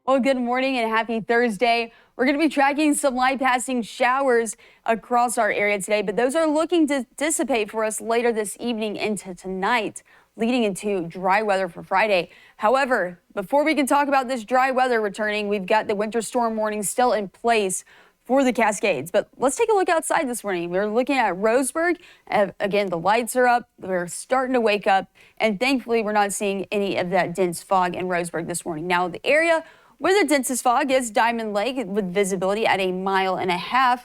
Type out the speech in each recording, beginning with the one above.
Well, good morning and happy Thursday. We're going to be tracking some light passing showers across our area today, but those are looking to dissipate for us later this evening into tonight, leading into dry weather for Friday. However, before we can talk about this dry weather returning, we've got the winter storm warning still in place for the Cascades. But let's take a look outside this morning. We're looking at Roseburg. Again, the lights are up. We're starting to wake up. And thankfully, we're not seeing any of that dense fog in Roseburg this morning. Now, the area where the densest fog is Diamond Lake with visibility at 1.5 miles.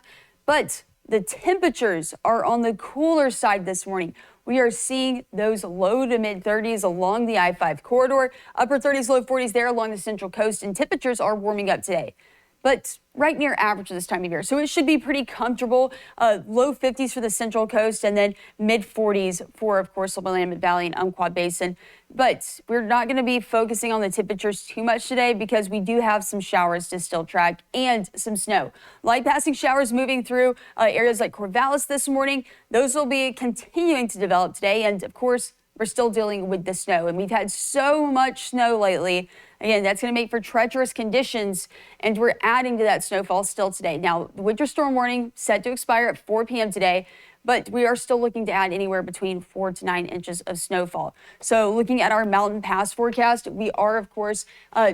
But the temperatures are on the cooler side this morning. We are seeing those low to mid 30s along the I-5 corridor, upper 30s, low 40s there along the Central Coast, and temperatures are warming up today, but right near average this time of year. So it should be pretty comfortable. Low 50s for the Central Coast and then mid 40s for, of course, the Willamette Valley and Umpqua Basin. But we're not going to be focusing on the temperatures too much today because we do have some showers to still track and some snow. Light passing showers moving through areas like Corvallis this morning. Those will be continuing to develop today. And of course, we're still dealing with the snow, and we've had so much snow lately. Again, that's going to make for treacherous conditions, and we're adding to that snowfall still today. Now, the winter storm warning set to expire at 4 p.m. today, but we are still looking to add anywhere between 4 to 9 inches of snowfall. So looking at our Mountain Pass forecast, we are, of course,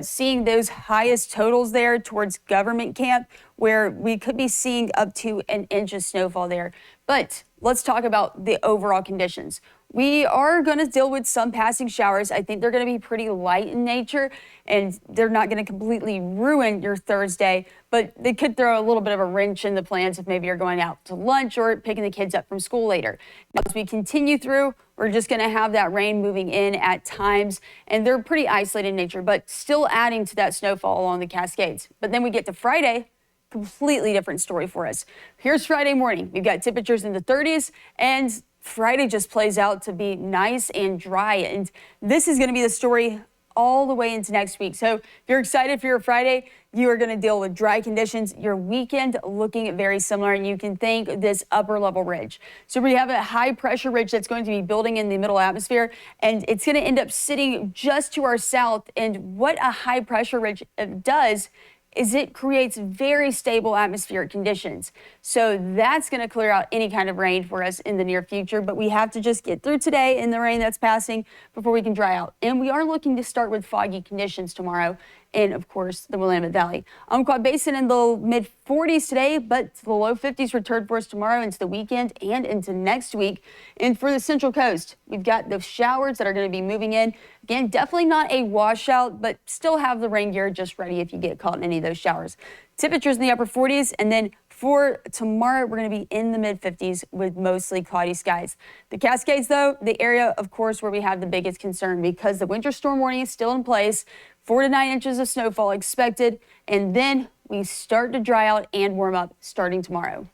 seeing those highest totals there towards Government Camp, where we could be seeing up to 1 inch of snowfall there. But let's talk about the overall conditions. We are going to deal with some passing showers. I think they're going to be pretty light in nature, and they're not going to completely ruin your Thursday, but they could throw a little bit of a wrench in the plans if maybe you're going out to lunch or picking the kids up from school later. As we continue through, we're just going to have that rain moving in at times, and they're pretty isolated in nature, but still adding to that snowfall along the Cascades. But then we get to Friday. Completely different story for us. Here's Friday morning. We've got temperatures in the 30s, and Friday just plays out to be nice and dry. And this is going to be the story all the way into next week. So if you're excited for your Friday, you are going to deal with dry conditions. Your weekend looking very similar, and you can thank this upper level ridge. So we have a high pressure ridge that's going to be building in the middle atmosphere, and it's going to end up sitting just to our south. And what a high pressure ridge does is it creates very stable atmospheric conditions. So that's going to clear out any kind of rain for us in the near future, but we have to just get through today in the rain that's passing before we can dry out. And we are looking to start with foggy conditions tomorrow in, of course, the Willamette Valley. Umpqua Basin in the mid 40s today, but the low 50s return for us tomorrow into the weekend and into next week. And for the Central Coast, we've got the showers that are going to be moving in. Again, definitely not a washout, but still have the rain gear just ready if you get caught in any of those showers. Temperatures in the upper 40s, and then for tomorrow, we're going to be in the mid 50s with mostly cloudy skies. The Cascades, though, the area, of course, where we have the biggest concern because the winter storm warning is still in place. 4 to 9 inches of snowfall expected, and then we start to dry out and warm up starting tomorrow.